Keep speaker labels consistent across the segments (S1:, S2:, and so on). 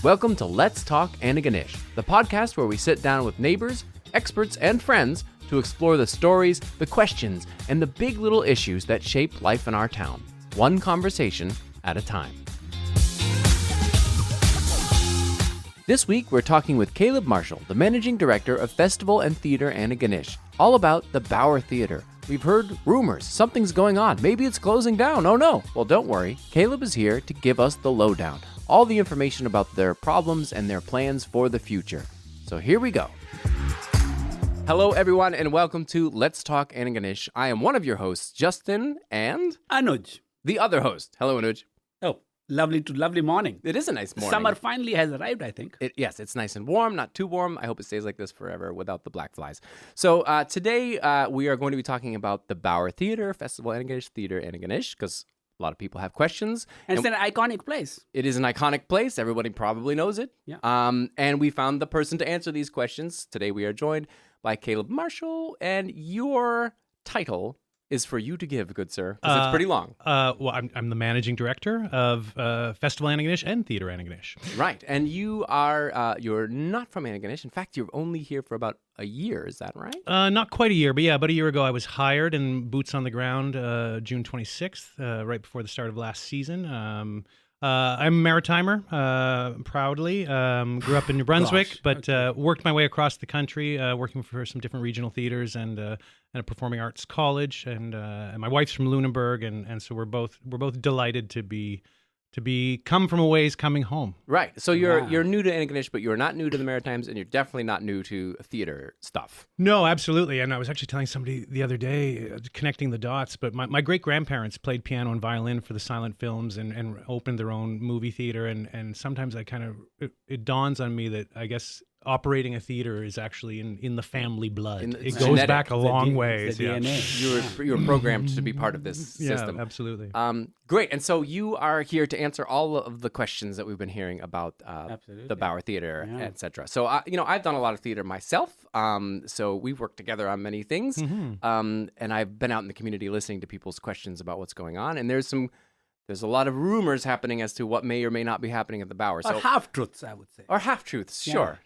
S1: Welcome to Let's Talk Antigonish, the podcast where we sit down with neighbors, experts, and friends to explore the stories, the questions, and the big little issues that shape life in our town, one conversation at a time. This week, we're talking with Caleb Marshall, the Managing Director of Festival and Theatre Antigonish, all about the Bauer Theatre. We've heard rumors, something's going on, maybe it's closing down, oh no. Well, don't worry, Caleb is here to give us the lowdown, all the information about their problems and their plans for the future. So here we go. Hello, everyone, and welcome to Let's Talk Antigonish. I am one of your hosts, Justin, and
S2: Anuj.
S1: the other host. Hello, Anuj.
S2: Oh, lovely morning.
S1: It is a nice morning.
S2: Summer finally has arrived, I think.
S1: Yes, it's nice and warm, not too warm. I hope it stays like this forever without the black flies. So today we are going to be talking about the Bauer Theatre, Festival Antigonish, Theatre Antigonish, because a lot of people have questions.
S2: And it's an iconic place.
S1: It is an iconic place. Everybody probably knows it.
S2: Yeah.
S1: And we found the person to answer these questions. Today we are joined by Caleb Marshall, and your title is for you to give, good sir, because it's pretty long.
S3: Well, I'm the managing director of Festival Antigonish and Theatre Antigonish.
S1: Right, and you are you're not from Antigonish. In fact, you're only here for about a year. Is that right?
S3: Not quite a year, but yeah, about a year ago I was hired and boots on the ground June 26th, right before the start of last season. I'm a Maritimer, proudly. Grew up in New Brunswick, but worked my way across the country, working for some different regional theaters and a performing arts college. And my wife's from Lunenburg, and so we're both delighted to come from a ways coming home.
S1: Right. So you're new to Antigonish, but you're not new to the Maritimes, and you're definitely not new to theater stuff.
S3: No, absolutely. And I was actually telling somebody the other day, connecting the dots, but my great-grandparents played piano and violin for the silent films and opened their own movie theater. And sometimes it dawns on me that I guess operating a theater is actually in the family blood. It goes back a long ways.
S2: The DNA.
S1: You were programmed to be part of this system.
S3: Yeah, absolutely.
S1: Great. And so you are here to answer all of the questions that we've been hearing about the Bauer Theatre, etc. So I've done a lot of theater myself. So we've worked together on many things. Mm-hmm. And I've been out in the community listening to people's questions about what's going on. And there's a lot of rumors happening as to what may or may not be happening at the Bauer.
S2: Or half-truths, I would say.
S1: Or half-truths, sure.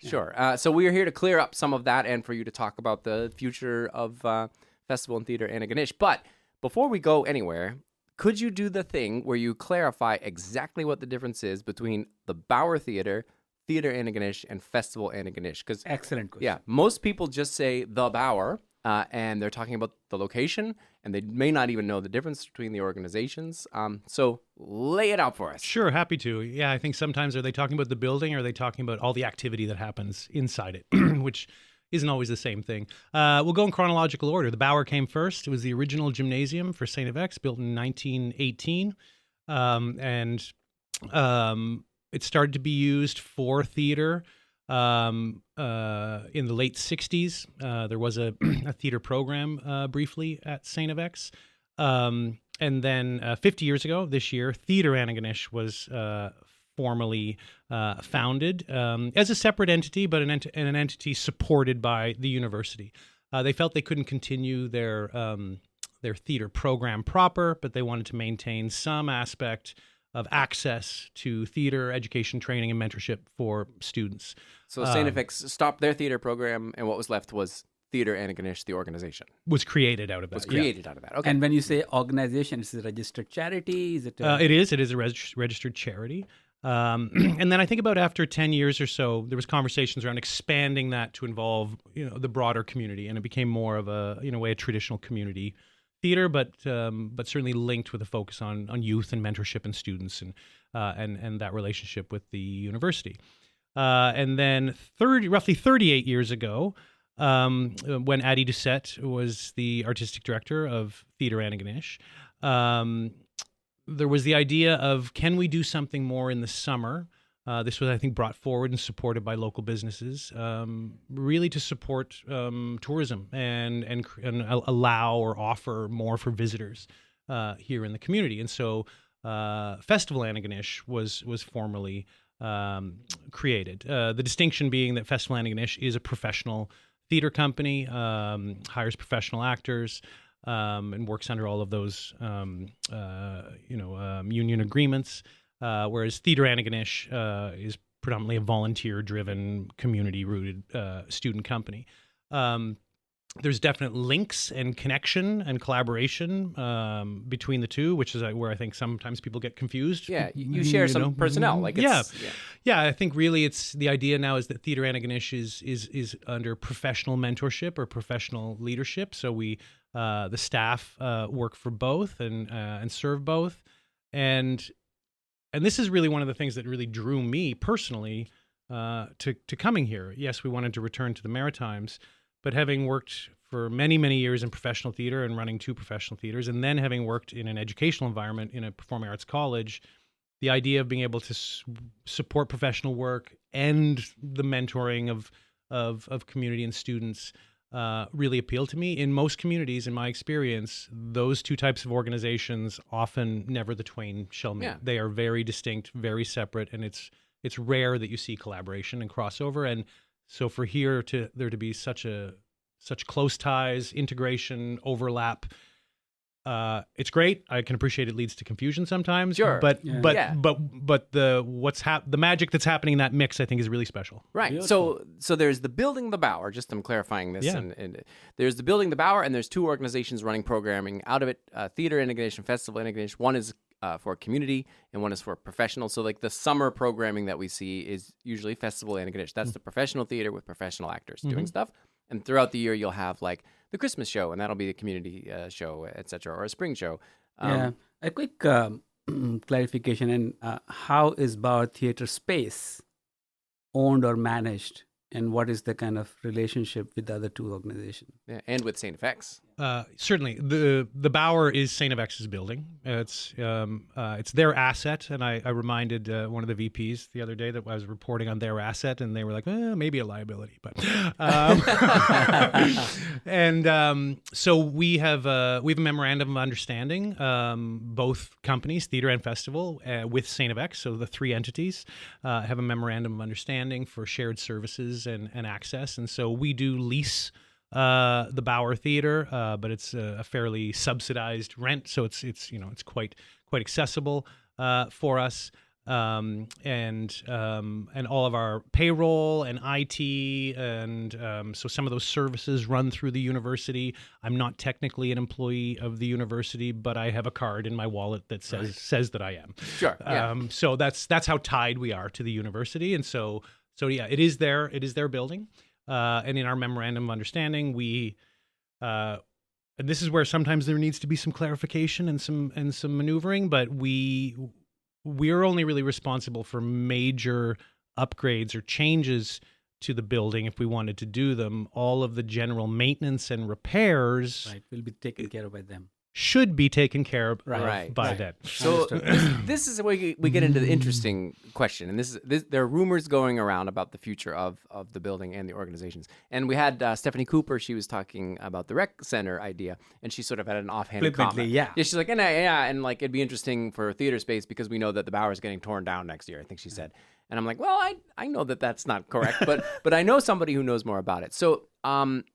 S1: So we are here to clear up some of that and for you to talk about the future of Festival and Theatre Antigonish. But before we go anywhere, could you do the thing where you clarify exactly what the difference is between the Bauer Theatre, Theatre Antigonish, and Festival Antigonish?
S2: Excellent question.
S1: Yeah, most people just say the Bauer, and they're talking about the location, and they may not even know the difference between the organizations. So lay it out for us.
S3: Sure, happy to. Yeah, I think sometimes are they talking about the building or are they talking about all the activity that happens inside it, which isn't always the same thing. We'll go in chronological order. The Bauer came first. It was the original gymnasium for St. FX, built in 1918. And it started to be used for theater. In the late 60s, there was a theater program briefly at St. FX. And then 50 years ago, this year, Theatre Antigonish was formally founded as a separate entity, but an entity supported by the university. They felt they couldn't continue their theater program proper, but they wanted to maintain some aspect of access to theater, education, training, and mentorship for students.
S1: So St. FX stopped their theater program, and what was left was Theatre Antigonish, the organization.
S3: Was created out of that.
S1: Okay.
S2: And when you say organization, is it a registered charity? Is it?
S3: It is. It is a registered charity. And then I think about after 10 years or so, there was conversations around expanding that to involve the broader community, and it became more of a a traditional community theater, but certainly linked with a focus on youth and mentorship and students and that relationship with the university. And then roughly 38 years ago, when Adi Doucette was the artistic director of Theatre Antigonish, there was the idea of, can we do something more in the summer? This was, I think, brought forward and supported by local businesses, really to support tourism and allow or offer more for visitors here in the community. And so Festival Antigonish was formally created. The distinction being that Festival Antigonish is a professional theater company, hires professional actors, and works under all of those union agreements. Whereas Theatre Antigonish is predominantly a volunteer-driven, community-rooted student company. There's definite links and connection and collaboration between the two, which is where I think sometimes people get confused.
S1: Yeah, you share some personnel. Like it's,
S3: yeah. I think really it's the idea now is that Theatre Antigonish is under professional mentorship or professional leadership. So we the staff work for both and serve both, and this is really one of the things that really drew me personally to coming here. Yes, we wanted to return to the Maritimes. But having worked for many, many years in professional theater and running 2 professional theaters, and then having worked in an educational environment in a performing arts college, the idea of being able to support professional work and the mentoring of community and students really appealed to me. In most communities, in my experience, those 2 types of organizations often never the twain shall meet. Yeah. They are very distinct, very separate, and it's rare that you see collaboration and crossover. And so for there to be such close ties, integration, overlap, it's great. I can appreciate it leads to confusion sometimes.
S1: Sure.
S3: But the magic that's happening in that mix, I think, is really special.
S1: Right. Beautiful. So there's the building the Bauer. Just I'm clarifying this. Yeah. And there's the building the Bauer, and there's 2 organizations running programming out of it: Theatre Antigonish and Festival Antigonish. One is for community, and one is for professional. So like the summer programming that we see is usually Festival Antigonish. That's the professional theater with professional actors doing stuff. And throughout the year, you'll have like the Christmas show, and that'll be the community show, etc., or a spring show.
S2: A quick clarification. And how is Bauer Theatre space owned or managed? And what is the kind of relationship with the other 2 organizations?
S1: Yeah, and with St. FX.
S3: Certainly, the Bauer is St. FX's building. It's their asset, and I reminded one of the VPs the other day that I was reporting on their asset, and they were like, maybe a liability, but so we have a memorandum of understanding, both companies, Theatre and Festival, with St. FX. So the 3 entities have a memorandum of understanding for shared services and access, and so we do lease the Bauer Theatre, but it's a fairly subsidized rent, so it's quite accessible for us, and all of our payroll and IT, and so some of those services run through the university. I'm not technically an employee of the university, but I have a card in my wallet that says that I am.
S1: Sure. Yeah.
S3: So that's how tied we are to the university, and so yeah, it is their building. And in our memorandum of understanding, and this is where sometimes there needs to be some clarification and some maneuvering, but we're only really responsible for major upgrades or changes to the building if we wanted to do them. All of the general maintenance and repairs
S2: will be taken care of by them.
S3: Should be taken care of by them.
S1: So this is where we get into the interesting question, and there are rumors going around about the future of the building and the organizations. And we had Stephanie Cooper. She was talking about the rec center idea, and she sort of had an offhanded comment.
S2: Yeah,
S1: she's like, and like it'd be interesting for theater space because we know that the Bauer is getting torn down next year, I think she said. And I'm like, well, I know that that's not correct, but I know somebody who knows more about it. So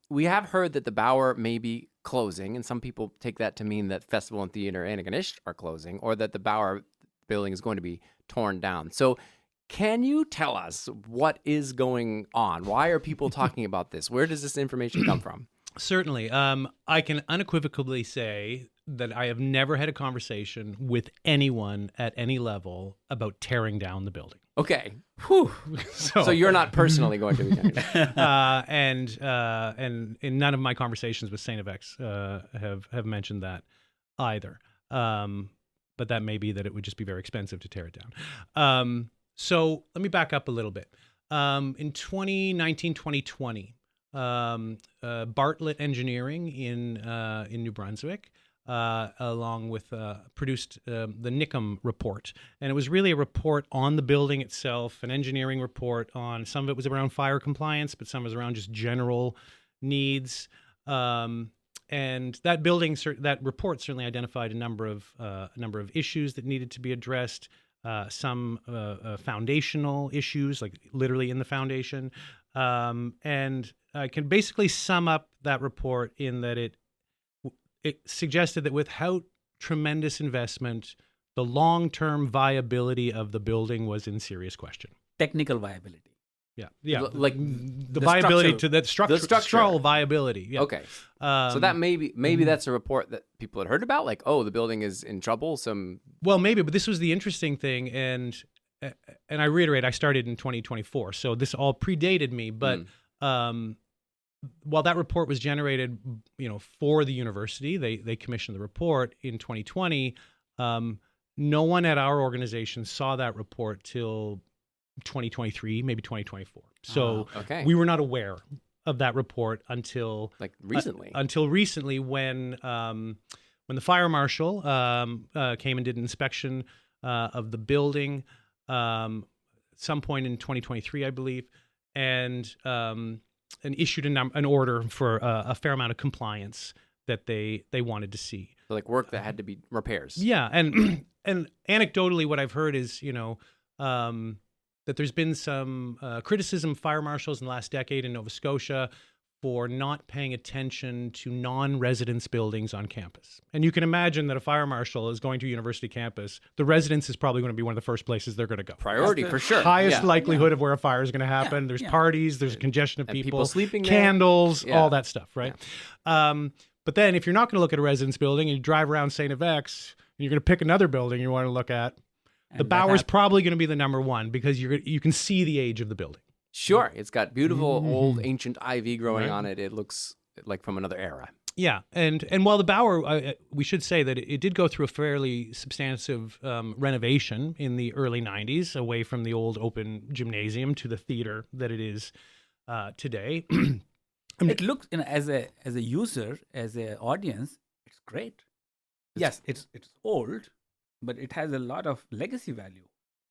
S1: we have heard that the Bauer may be closing, and some people take that to mean that Festival and Theatre Antigonish are closing, or that the Bauer building is going to be torn down. So can you tell us what is going on? Why are people talking about this? Where does this information come from?
S3: Certainly. I can unequivocally say that I have never had a conversation with anyone at any level about tearing down the building.
S1: Okay. Whew. So you're not personally going to be doing it.
S3: And in none of my conversations with St. FX have mentioned that either. But that may be that it would just be very expensive to tear it down. So let me back up a little bit. In 2019, 2020, Bartlett Engineering in New Brunswick, along with produced the NICM report. And it was really a report on the building itself, an engineering report on, some of it was around fire compliance, but some was around just general needs. And that that report certainly identified a number of issues that needed to be addressed, some foundational issues, like literally in the foundation. And I can basically sum up that report in that it suggested that without tremendous investment, the long-term viability of the building was in serious question.
S2: technical viability.
S3: Yeah.
S1: Like
S3: the viability
S2: structure.
S3: to that structure,
S1: The structure.
S3: structural viability. Yeah.
S1: Okay. So that maybe that's a report that people had heard about, like, oh, the building is in trouble.
S3: Well, maybe, but this was the interesting thing, and I reiterate, I started in 2024, so this all predated me. But while that report was generated, for the university, they commissioned the report in 2020. No one at our organization saw that report till 2023, maybe 2024. So
S1: okay.
S3: we were not aware of that report until
S1: Like recently.
S3: Until recently, when the fire marshal came and did an inspection of the building, some point in 2023, I believe, and issued an order for a fair amount of compliance that they wanted to see.
S1: So like work that had to be repairs.
S3: Yeah, and anecdotally, what I've heard is that there's been some criticism of fire marshals in the last decade in Nova Scotia for not paying attention to non-residence buildings on campus. And you can imagine that a fire marshal is going to a university campus, the residence is probably going to be one of the first places they're going to go.
S1: Priority for sure.
S3: Highest likelihood of where a fire is going to happen. There's parties, there's a congestion of
S1: And
S3: people,
S1: people sleeping there.
S3: candles,
S1: Yeah.
S3: all that stuff, right? But then if you're not going to look at a residence building and you drive around St. FX and you're going to pick another building you want to look at, the Bauer's probably going to be the number one because you can see the age of the building.
S1: Sure. It's got beautiful old ancient ivy growing on it. It looks like from another era.
S3: Yeah, and while the Bauer, we should say that it did go through a fairly substantive renovation in the early 90s, away from the old open gymnasium to the theater that it is today.
S2: It looks, as a user, as an audience, it's great. Yes, it's old, but it has a lot of legacy value.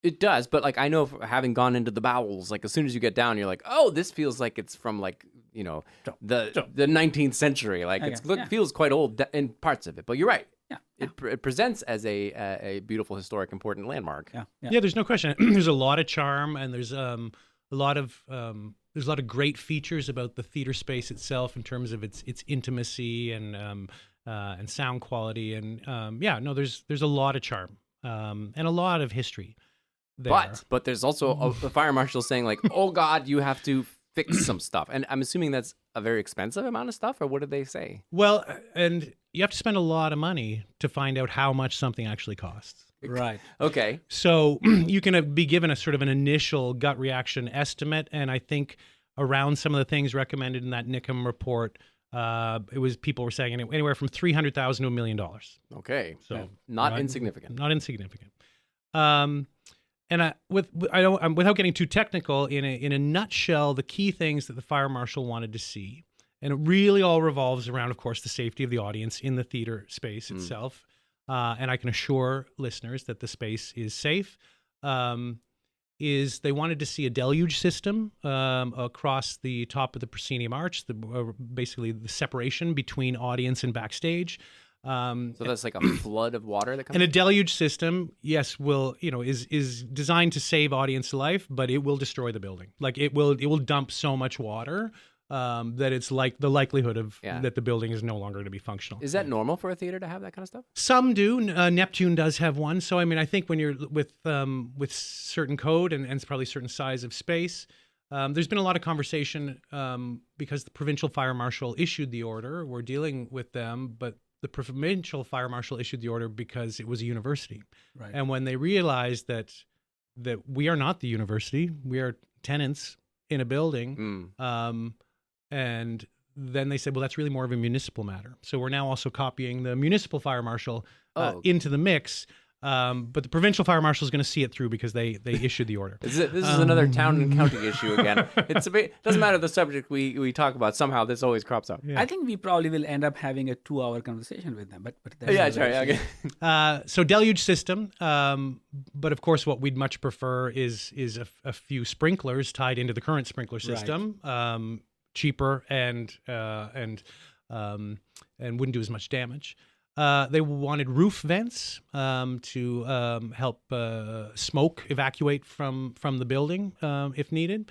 S1: It does, but like I know having gone into the bowels, like as soon as you get down, you're like, oh, this feels like it's from like the 19th century. Like it feels quite old in parts of it. But you're right.
S2: Yeah,
S1: It presents as a beautiful, historic, important landmark.
S3: Yeah, there's no question. There's a lot of charm, and there's a lot of great features about the theater space itself in terms of its intimacy and sound quality, and there's a lot of charm and a lot of history there.
S1: But there's also the fire marshal saying like, oh God, you have to fix some stuff, and I'm assuming that's a very expensive amount of stuff, or what did they say?
S3: Well, and you have to spend a lot of money to find out how much something actually costs.
S2: Right.
S1: Okay.
S3: So you can be given a sort of an initial gut reaction estimate, and I think around some of the things recommended in that NICM report, people were saying anywhere from $300,000 to $1 million.
S1: Okay.
S3: So
S1: not insignificant.
S3: Not insignificant. And without getting too technical, in a nutshell, the key things that the fire marshal wanted to see, and it really all revolves around, of course, the safety of the audience in the theater space itself. And I can assure listeners that the space is safe. Is they wanted to see a deluge system across the top of the proscenium arch, basically the separation between audience and backstage.
S1: So that's like a flood of water that comes.
S3: And a deluge system, yes, is designed to save audience life, but it will destroy the building. Like it will dump so much water that it's like the likelihood of that the building is no longer going to be functional.
S1: Is that normal for a theater to have that kind of stuff?
S3: Some do. Neptune does have one. So I mean, I think when you're with certain code and it's probably certain size of space, there's been a lot of conversation because the provincial fire marshal issued the order. We're dealing with them, but the provincial fire marshal issued the order because it was a university.
S2: Right.
S3: And when they realized that we are not the university, we are tenants in a building, and then they said, well, that's really more of a municipal matter. So we're now also copying the municipal fire marshal into the mix. But the provincial fire marshal is going to see it through because they issued the order.
S1: This is another town and county issue again. Doesn't matter the subject we talk about. Somehow this always crops up.
S2: Yeah. I think we probably will end up having a 2-hour conversation with them. But
S1: Okay.
S3: So deluge system. But of course, what we'd much prefer is a few sprinklers tied into the current sprinkler system. Right. Cheaper and wouldn't do as much damage. They wanted roof vents to help smoke evacuate from the building if needed.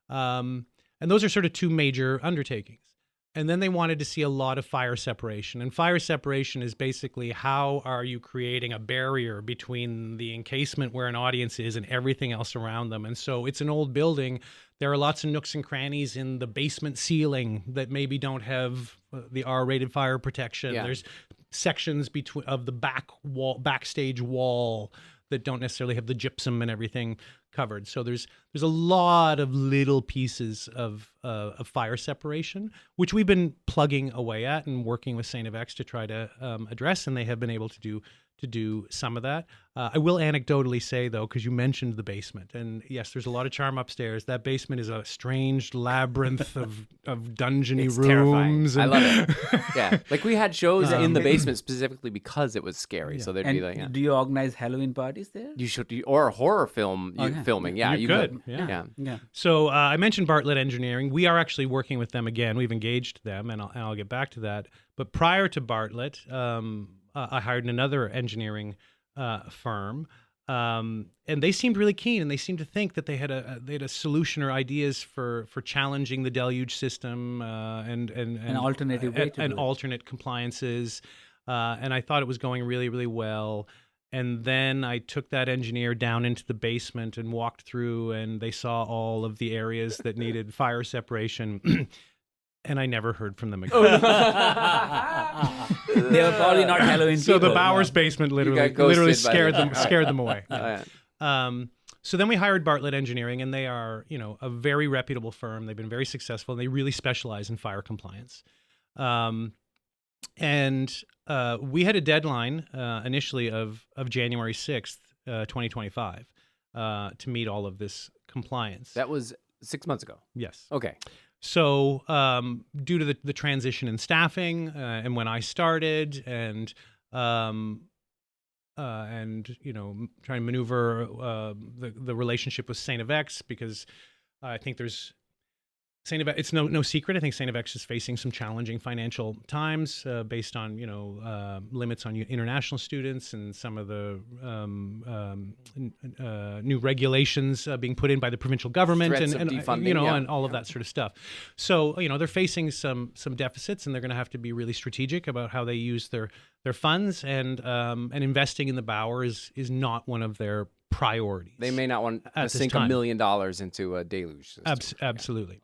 S3: And those are sort of two major undertakings. And then they wanted to see a lot of fire separation. And fire separation is basically how are you creating a barrier between the encasement where an audience is and everything else around them. And so it's an old building. There are lots of nooks and crannies in the basement ceiling that maybe don't have the R-rated fire protection.
S1: Yeah.
S3: There's sections of the backstage wall that don't necessarily have the gypsum and everything covered. So there's a lot of little pieces of fire separation, which we've been plugging away at and working with Sìthean to try to address, and they have been able to do some of that. I will anecdotally say, though, because you mentioned the basement, and yes, there's a lot of charm upstairs. That basement is a strange labyrinth of dungeony
S1: It's
S3: rooms.
S1: terrifying. I love it. Yeah, like we had shows in the basement specifically because it was scary. So there'd be like,
S2: And do you organize Halloween parties there?
S1: you should, or a horror film filming. Yeah,
S3: You could. Yeah.
S1: Yeah.
S3: So I mentioned Bartlett Engineering. We are actually working with them again. We've engaged them, and I'll get back to that. But prior to Bartlett, I hired another engineering firm, and they seemed really keen, and they seemed to think that they had a solution or ideas for challenging the deluge system and
S2: An alternative way to
S3: and
S2: do it.
S3: alternate compliances. And I thought it was going really, really well. And then I took that engineer down into the basement and walked through, and they saw all of the areas that needed fire separation. And I never heard from them again.
S2: They were probably not Halloween
S3: So
S2: people.
S3: the Bauer's basement literally
S1: got ghosted
S3: scared
S1: by
S3: them scared them away.
S1: Yeah.
S3: So then we hired Bartlett Engineering, and they are, a very reputable firm. They've been very successful, and they really specialize in fire compliance. And we had a deadline initially of January 6th, 2025, to meet all of this compliance.
S1: That was 6 months ago.
S3: Yes.
S1: Okay.
S3: So due to the transition in staffing and when I started and trying to maneuver the relationship with Sìthean, because I think there's Sìthean, it's no secret. I think Sìthean is facing some challenging financial times based on limits on international students and some of the new regulations being put in by the provincial government
S1: Threats of
S3: and
S1: defunding,
S3: and all of that sort of stuff. So they're facing some deficits, and they're going to have to be really strategic about how they use their funds, and investing in the Bauer is not one of their priorities.
S1: They may not want to
S3: At this
S1: sink
S3: time.
S1: $1 million into a deluge system.
S3: Absolutely.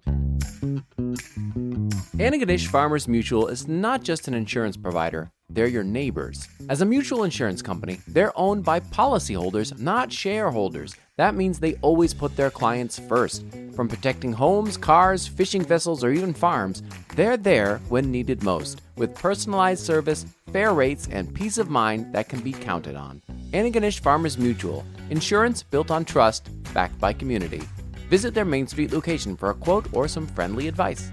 S1: Antigonish Farmers Mutual is not just an insurance provider, they're your neighbors. As a mutual insurance company, they're owned by policyholders, not shareholders. That means they always put their clients first. From protecting homes, cars, fishing vessels, or even farms, they're there when needed most, with personalized service, fair rates, and peace of mind that can be counted on. Antigonish Farmers Mutual, insurance built on trust, backed by community. Visit their Main Street location for a quote or some friendly advice.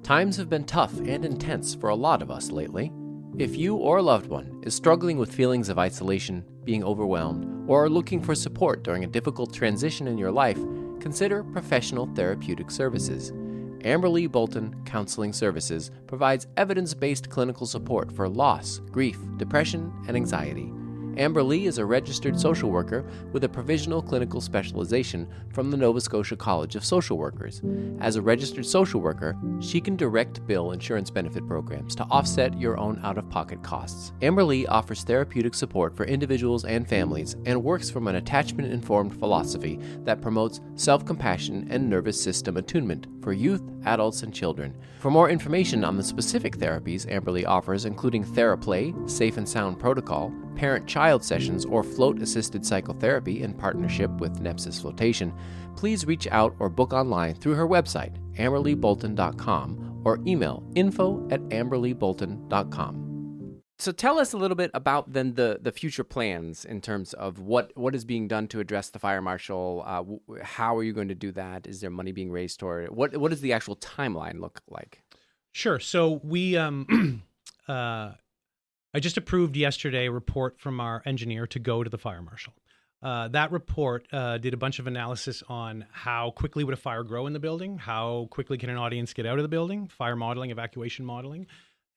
S1: Times have been tough and intense for a lot of us lately. If you or a loved one is struggling with feelings of isolation, being overwhelmed, or are looking for support during a difficult transition in your life, consider professional therapeutic services. Amber Lee Bolton Counseling Services provides evidence-based clinical support for loss, grief, depression, and anxiety. Amber Lee is a registered social worker with a provisional clinical specialization from the Nova Scotia College of Social Workers. As a registered social worker, she can direct bill insurance benefit programs to offset your own out-of-pocket costs. Amber Lee offers therapeutic support for individuals and families and works from an attachment-informed philosophy that promotes self-compassion and nervous system attunement for youth, adults, and children. For more information on the specific therapies Amber Lee offers, including TheraPlay, Safe and Sound Protocol, parent-child sessions, or float-assisted psychotherapy in partnership with Nepsis Flotation, please reach out or book online through her website, amberleebolton.com, or email info@amberleebolton.com. So tell us a little bit about then the future plans in terms of what is being done to address the fire marshal. How are you going to do that? Is there money being raised toward it? What does the actual timeline look like?
S3: Sure. So we I just approved yesterday a report from our engineer to go to the fire marshal. That report did a bunch of analysis on how quickly would a fire grow in the building, how quickly can an audience get out of the building, fire modeling, evacuation modeling,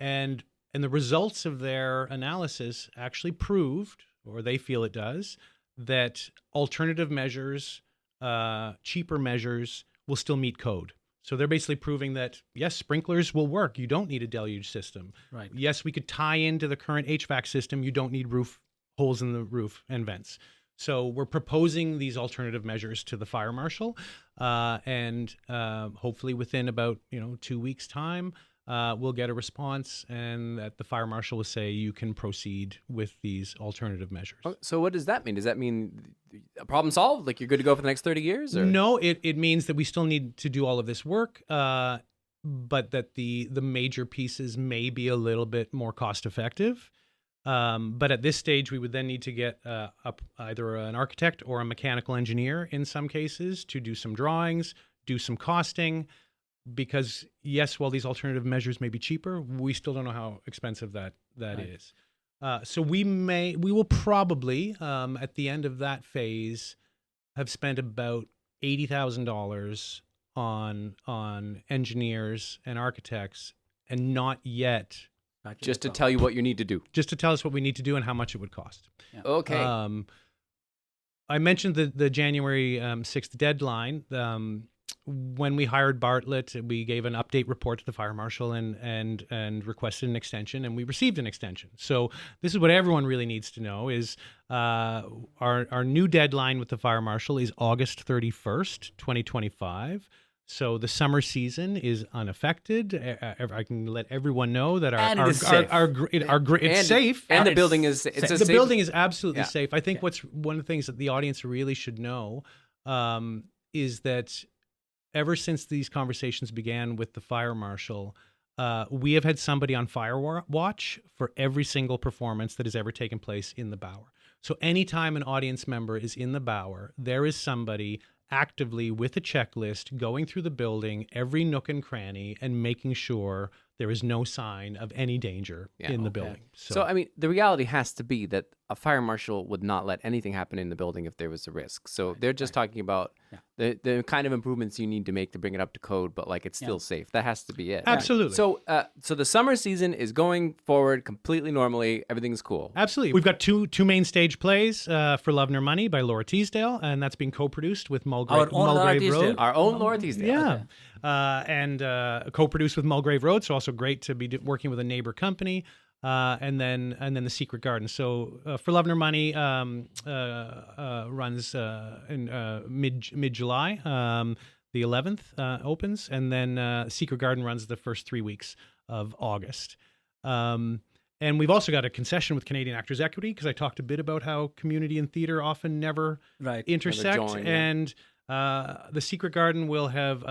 S3: and the results of their analysis actually proved, or they feel it does, that alternative measures, cheaper measures, will still meet code. So they're basically proving that, yes, sprinklers will work. You don't need a deluge system.
S2: Right.
S3: Yes, we could tie into the current HVAC system. You don't need holes in the roof and vents. So we're proposing these alternative measures to the fire marshal, and hopefully within about 2 weeks' time, we'll get a response, and that the fire marshal will say you can proceed with these alternative measures.
S1: So what does that mean? Does that mean a problem solved? Like you're good to go for the next 30 years? Or?
S3: No, it means that we still need to do all of this work, but that the major pieces may be a little bit more cost effective. But at this stage, we would then need to get either an architect or a mechanical engineer in some cases to do some drawings, do some costing, because yes, while these alternative measures may be cheaper, we still don't know how expensive that right. is. So we will probably at the end of that phase have spent about $80,000 on engineers and architects, and not yet.
S1: Just to tell you what you need to do.
S3: Just to tell us what we need to do and how much it would cost.
S1: Yeah. Okay.
S3: I mentioned the January 6th deadline. When we hired Bartlett, we gave an update report to the fire marshal and requested an extension, and we received an extension. So this is what everyone really needs to know is our new deadline with the fire marshal is August 31st, 2025. So the summer season is unaffected. I can let everyone know that it's safe,
S1: and the building is
S3: building is absolutely safe. I think what's one of the things that the audience really should know is that ever since these conversations began with the fire marshal, we have had somebody on fire watch for every single performance that has ever taken place in the Bauer. So anytime an audience member is in the Bauer, there is somebody actively with a checklist going through the building, every nook and cranny, and making sure there is no sign of any danger in the building.
S1: So, I mean, the reality has to be that a fire marshal would not let anything happen in the building if there was a risk. So they're just talking about the kind of improvements you need to make to bring it up to code, but like it's still safe. That has to be it.
S3: Absolutely.
S1: So so the summer season is going forward completely normally. Everything's cool.
S3: Absolutely. We've got two main stage plays for Love Nor Money by Laura Teasdale, and that's being co-produced with Mulgrave Road.
S1: Our own Laura Teasdale.
S3: Yeah. Okay. And co-produced with Mulgrave Road, so also great to be working with a neighbor company. And then the Secret Garden. So for Love Nor Money runs in mid July. The 11th opens, and then Secret Garden runs the first 3 weeks of August. And we've also got a concession with Canadian Actors Equity, because I talked a bit about how community and theater often never intersect.
S1: Never join,
S3: and the Secret Garden will have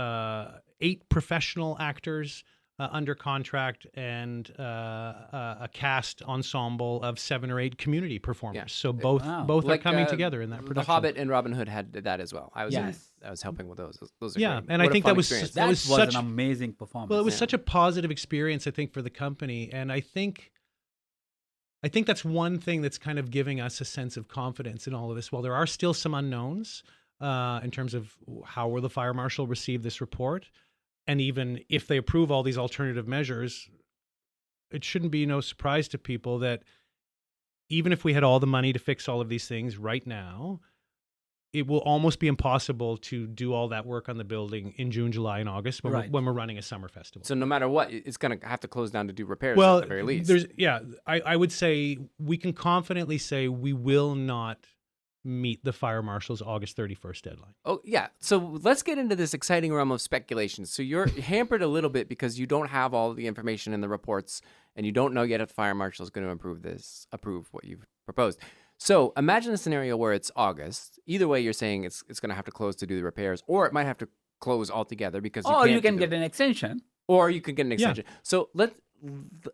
S3: 8 professional actors under contract and a cast ensemble of 7 or 8 community performers. Yeah. So both are coming together in that production.
S1: The Hobbit and Robin Hood had that as well. I was helping with those. Those are great.
S3: And I think that was
S2: an amazing performance.
S3: Well, it was such a positive experience, I think, for the company, and I think that's one thing that's kind of giving us a sense of confidence in all of this. While there are still some unknowns in terms of how will the fire marshal receive this report, and even if they approve all these alternative measures, it shouldn't be no surprise to people that even if we had all the money to fix all of these things right now, it will almost be impossible to do all that work on the building in June, July, and August when we're running a summer festival.
S1: So no matter what, it's going to have to close down to do repairs at the very least.
S3: I would say we can confidently say we will not meet the fire marshal's August 31st deadline.
S1: Oh, yeah. So let's get into this exciting realm of speculation. So you're hampered a little bit because you don't have all the information in the reports, and you don't know yet if the fire marshal is going to approve what you've proposed. So imagine a scenario where it's August. Either way, you're saying it's going to have to close to do the repairs, or it might have to close altogether because
S2: you can get an extension.
S1: Or you can get an extension. Yeah. So let's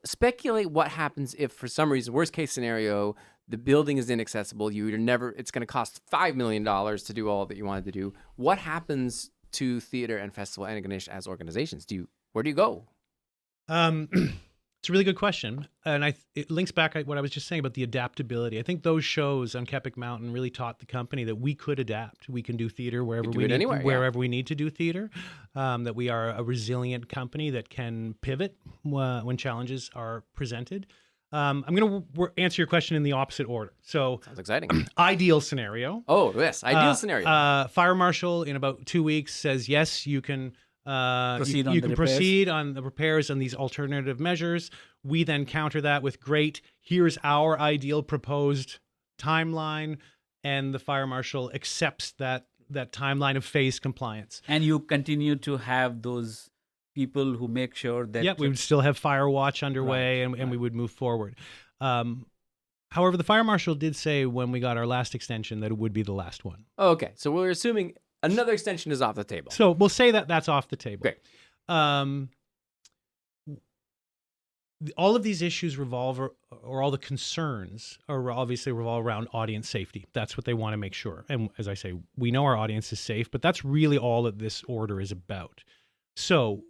S1: speculate what happens if, for some reason, worst case scenario, the building is inaccessible. It's going to cost $5 million to do all that you wanted to do. What happens to theater and Festival Antigonish as organizations? Where do you go?
S3: It's a really good question, and it links back to what I was just saying about the adaptability. I think those shows on Kepik Mountain really taught the company that we could adapt. We can do theater wherever we need to do theater. That we are a resilient company that can pivot when challenges are presented. I'm going to answer your question in the opposite order. So,
S1: sounds exciting.
S3: Ideal scenario.
S1: Oh, yes, ideal scenario.
S3: Fire marshal in about 2 weeks says yes, you can
S2: Proceed on
S3: you
S2: the
S3: can
S2: repairs.
S3: proceed on the repairs and these alternative measures. We then counter that with great, here's our ideal proposed timeline, and the fire marshal accepts that timeline of phase compliance.
S2: And you continue to have those people who make sure that
S3: We would still have fire watch underway, and we would move forward. However, the fire marshal did say when we got our last extension that it would be the last one.
S1: Okay, so we're assuming another extension is off the table.
S3: So we'll say that that's off the table.
S1: Great.
S3: All of these issues revolve, or all the concerns obviously revolve around audience safety. That's what they want to make sure. And as I say, we know our audience is safe, but that's really all that this order is about. So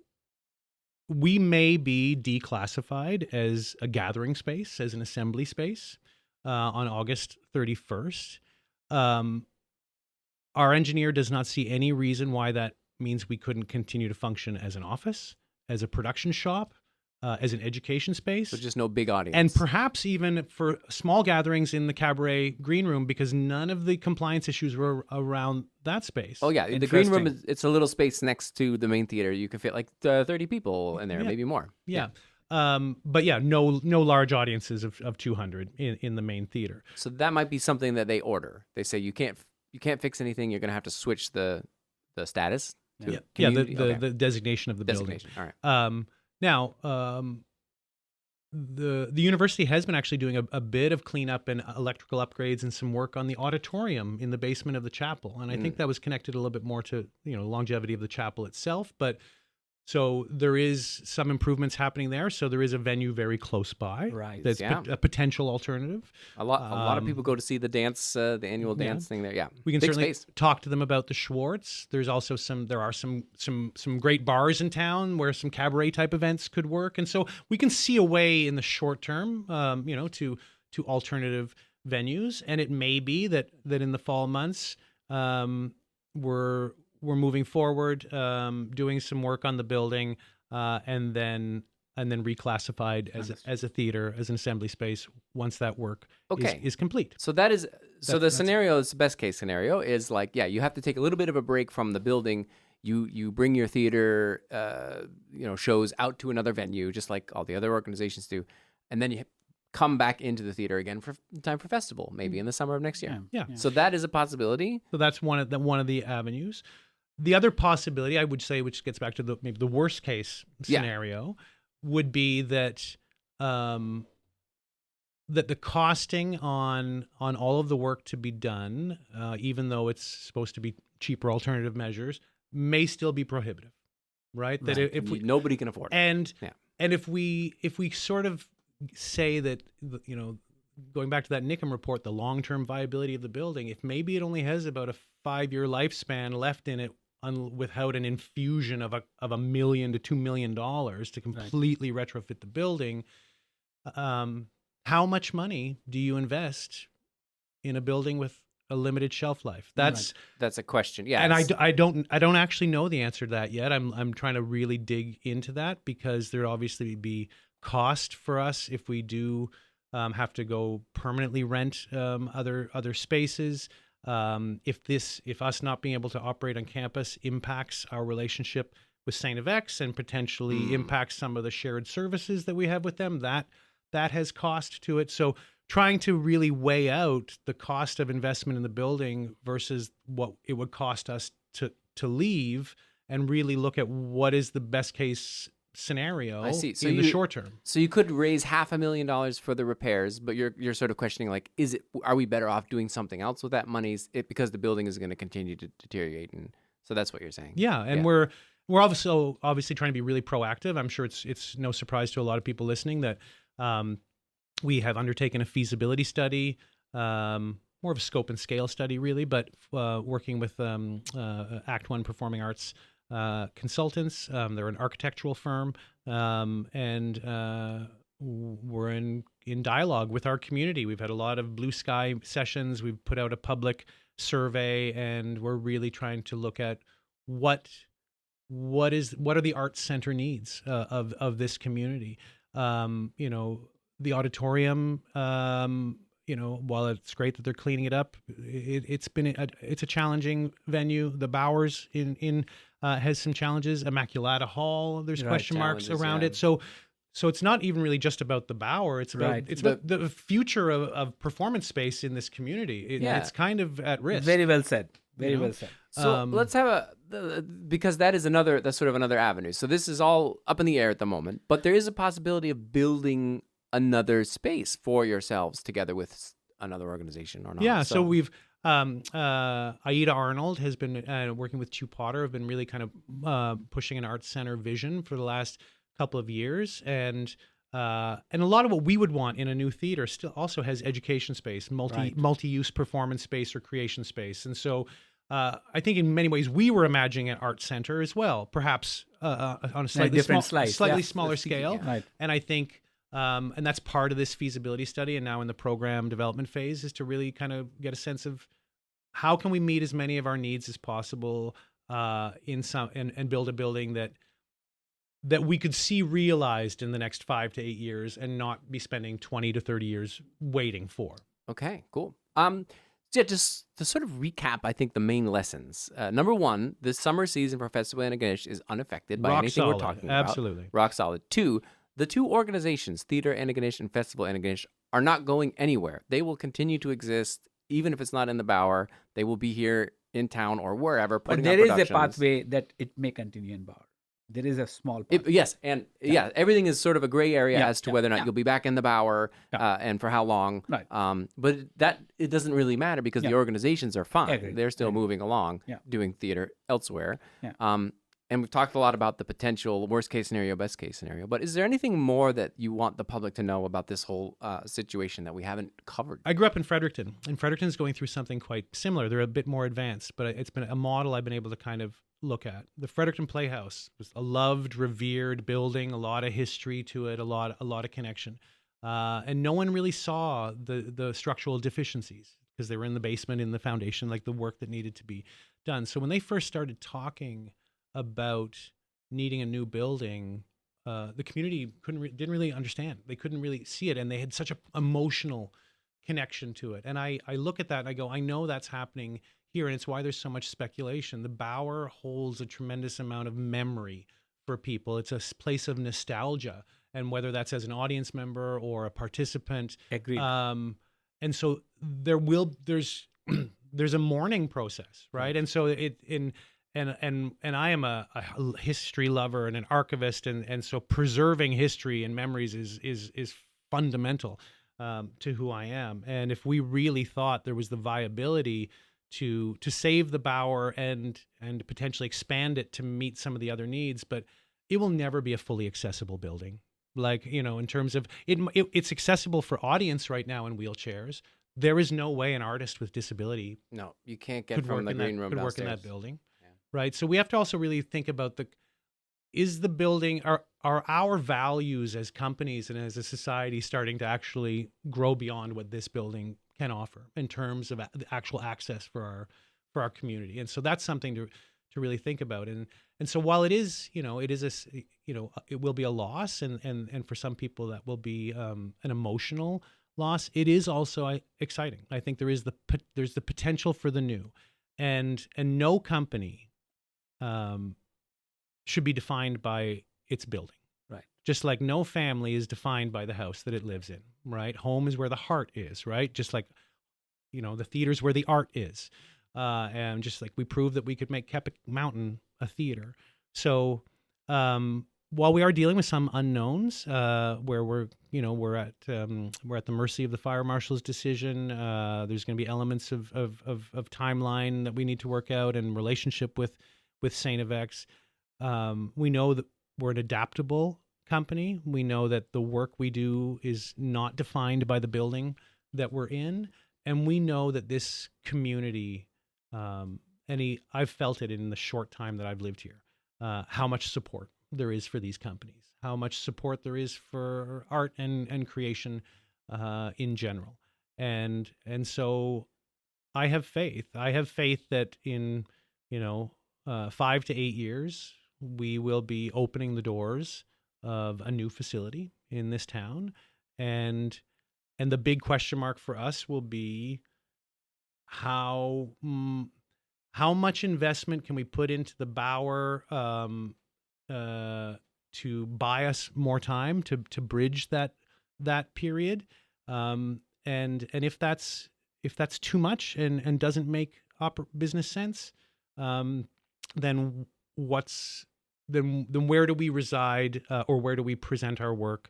S3: we may be declassified as a gathering space, as an assembly space on August 31st. Our engineer does not see any reason why that means we couldn't continue to function as an office, as a production shop, as an education space.
S1: So just no big audience.
S3: And perhaps even for small gatherings in the cabaret green room, because none of the compliance issues were around that space.
S1: Oh, yeah. The green room, it's a little space next to the main theater. You can fit like 30 people in there, maybe more.
S3: Yeah. But yeah, no large audiences of 200 in the main theater.
S1: So that might be something that they order. They say you can't fix anything. You're going to have to switch the status.
S3: The designation of the
S1: designation.
S3: building.
S1: All right.
S3: Now, the university has been actually doing a bit of cleanup and electrical upgrades and some work on the auditorium in the basement of the chapel, and I think that was connected a little bit more to longevity of the chapel itself. But so there is some improvements happening there. So there is a venue very close by.
S2: Right.
S3: That's a potential alternative.
S1: A lot of people go to see the dance, the annual dance thing there. Yeah.
S3: We can
S1: Big
S3: certainly
S1: space.
S3: talk to them about the Schwartz. There's also some great bars in town where some cabaret type events could work. And so we can see a way in the short term, to alternative venues. And it may be that in the fall months, we're moving forward, doing some work on the building, and then reclassified as a theater, as an assembly space once that work is complete.
S1: So the scenario is the best case scenario is like, you have to take a little bit of a break from the building. You bring your theater, shows out to another venue, just like all the other organizations do, and then you come back into the theater again for time for festival, maybe in the summer of next year.
S3: Yeah.
S1: So that is a possibility.
S3: So that's one of the avenues. The other possibility, I would say, which gets back to maybe the worst case scenario, would be that that the costing on all of the work to be done, even though it's supposed to be cheaper alternative measures, may still be prohibitive, right? That if
S1: nobody can afford it,
S3: and if we sort of say that going back to that Nickham report, the long-term viability of the building, if maybe it only has about a 5-year lifespan left in it, without an infusion of $1 million to $2 million to completely retrofit the building, how much money do you invest in a building with a limited shelf life? That's
S1: a question. Yeah,
S3: and I don't actually know the answer to that yet. I'm trying to really dig into that, because there'd obviously be cost for us if we do have to go permanently rent other spaces. If us not being able to operate on campus impacts our relationship with St. FX and potentially impacts some of the shared services that we have with them, that has cost to it. So trying to really weigh out the cost of investment in the building versus what it would cost us to leave, and really look at what is the best case scenario in the short term.
S1: So you could raise $500,000 for the repairs, but you're sort of questioning, like, are we better off doing something else with that money because the building is going to continue to deteriorate? And so that's what you're saying.
S3: Yeah, and we're obviously trying to be really proactive. I'm sure it's no surprise to a lot of people listening that we have undertaken a feasibility study, more of a scope and scale study really, but working with Act One Performing Arts consultants. They're an architectural firm, and we're in dialogue with our community. We've had a lot of blue sky sessions. We've put out a public survey, and we're really trying to look at what are the arts center needs of this community. The auditorium while it's great that they're cleaning it up, it's a challenging venue. The Bowers in has some challenges. Immaculata Hall, there's question marks around it. So it's not even really just about the Bower. It's about about the future of performance space in this community. It's kind of at risk.
S2: Very well said. Very well said.
S1: So let's have because that's sort of another avenue. So this is all up in the air at the moment, but there is a possibility of building another space for yourselves together with another organization or not.
S3: Yeah. So we've Aida Arnold has been working with Chew Potter, have been really kind of pushing an arts center vision for the last couple of years, and a lot of what we would want in a new theater still also has education space, multi-use performance space or creation space. And so I think in many ways we were imagining an art center as well, perhaps on a slightly smaller scale. Right. And I think and that's part of this feasibility study, and now in the program development phase, is to really kind of get a sense of how can we meet as many of our needs as possible and build a building that we could see realized in the next 5 to 8 years and not be spending 20 to 30 years waiting for.
S1: Okay, cool. Just to sort of recap, I think the main lessons. Number one, the summer season for Festival Antigonish is unaffected by anything we're talking about.
S3: Absolutely.
S1: Rock solid. 2, the two organizations, Theater Antigonish and Festival Antigonish, are not going anywhere. They will continue to exist, even if it's not in the Bauer. They will be here in town or wherever.
S2: But there is a pathway that it may continue in Bauer. There is a small pathway.
S1: Everything is sort of a gray area as to whether or not you'll be back in the Bauer and for how long.
S2: Right.
S1: But it doesn't really matter because the organizations are fine. They're still moving along, doing theater elsewhere. Yeah. And we've talked a lot about the potential worst case scenario, best case scenario. But is there anything more that you want the public to know about this whole situation that we haven't covered?
S3: I grew up in Fredericton, and Fredericton's going through something quite similar. They're a bit more advanced, but it's been a model I've been able to kind of look at. The Fredericton Playhouse was a loved, revered building, a lot of history to it, a lot of connection. And no one really saw the structural deficiencies because they were in the basement, in the foundation, like the work that needed to be done. So when they first started talking about needing a new building, the community didn't really understand. They couldn't really see it, and they had such an emotional connection to it. And I look at that and I go, I know that's happening here, and it's why there's so much speculation. The Bauer holds a tremendous amount of memory for people. It's a place of nostalgia, and whether that's as an audience member or a participant.
S2: Agreed.
S3: And so there's a mourning process, right? And so And I am a history lover and an archivist, and so preserving history and memories is fundamental to who I am. And if we really thought there was the viability to save the Bauer and potentially expand it to meet some of the other needs, but it will never be a fully accessible building. Like, in terms of it's accessible for audience right now in wheelchairs. There is no way an artist with disability
S1: you can't get from the green room
S3: could
S1: downstairs.
S3: work in that building. Right. So we have to also really think about are our values as companies and as a society starting to actually grow beyond what this building can offer in terms of the actual access for our community. And so that's something to really think about. And so while it will be a loss, and for some people that will be an emotional loss, it is also exciting. I think there's the potential for the new, and no company should be defined by its building.
S2: Right.
S3: Just like no family is defined by the house that it lives in, right? Home is where the heart is, right? Just like, the theater's where the art is. And just like we proved that we could make Kepik Mountain a theater. So while we are dealing with some unknowns, where we're at the mercy of the fire marshal's decision, there's going to be elements of timeline that we need to work out and relationship with Sìthean. We know that we're an adaptable company. We know that the work we do is not defined by the building that we're in. And we know that this community, I've felt it in the short time that I've lived here, how much support there is for these companies, how much support there is for art and creation in general. And so I have faith. I have faith that in, 5 to 8 years, we will be opening the doors of a new facility in this town, and And the big question mark for us will be how much investment can we put into the Bauer to buy us more time to bridge that period, and if that's too much and doesn't make business sense, then where do we reside, or where do we present our work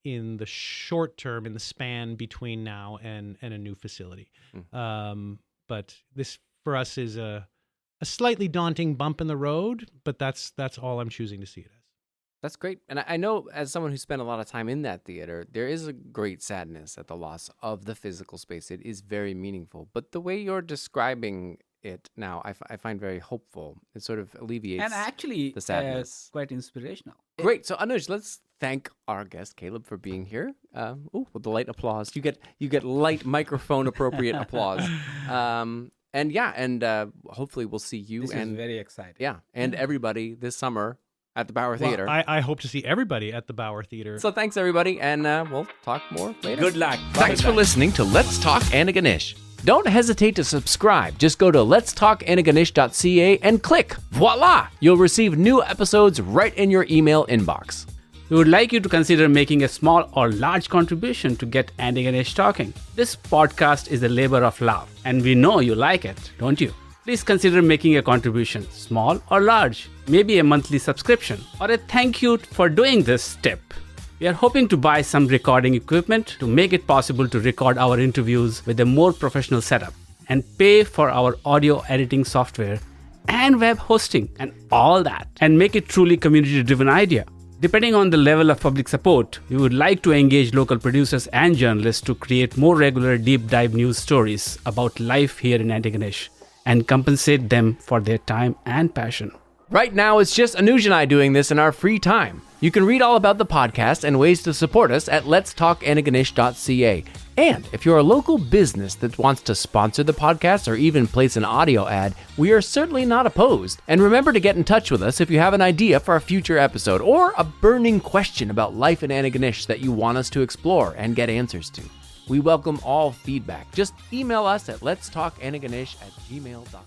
S3: in the short term, in the span between now and a new facility? But this for us is a slightly daunting bump in the road, but that's all I'm choosing to see it as.
S1: That's great. And I know, as someone who spent a lot of time in that theater, there is a great sadness at the loss of the physical space. It is very meaningful. But the way you're describing it now, I find very hopeful. It sort of alleviates
S2: and actually
S1: the sadness.
S2: Quite inspirational.
S1: Great. So Anuj, let's thank our guest Caleb for being here. With the light applause. You get light microphone appropriate applause. And hopefully we'll see you.
S2: This is very exciting.
S1: Yeah, and everybody this summer at the Bauer Theatre.
S3: I hope to see everybody at the Bauer Theatre.
S1: So thanks, everybody, and we'll talk more later.
S2: Good luck.
S1: Thanks for listening to Let's Talk Antigonish. Don't hesitate to subscribe. Just go to letstalkantigonish.ca and click. Voila! You'll receive new episodes right in your email inbox.
S2: We would like you to consider making a small or large contribution to get Antigonish talking. This podcast is a labor of love, and we know you like it, don't you? Please consider making a contribution, small or large, maybe a monthly subscription, or a thank you for doing this step. We are hoping to buy some recording equipment to make it possible to record our interviews with a more professional setup, and pay for our audio editing software and web hosting and all that, and make it truly community-driven idea. Depending on the level of public support, we would like to engage local producers and journalists to create more regular deep dive news stories about life here in Antigonish and compensate them for their time and passion.
S1: Right now, it's just Anuj and I doing this in our free time. You can read all about the podcast and ways to support us at letstalkantigonish.ca. And if you're a local business that wants to sponsor the podcast or even place an audio ad, we are certainly not opposed. And remember to get in touch with us if you have an idea for a future episode or a burning question about life in Antigonish that you want us to explore and get answers to. We welcome all feedback. Just email us at letstalkantigonish@gmail.com.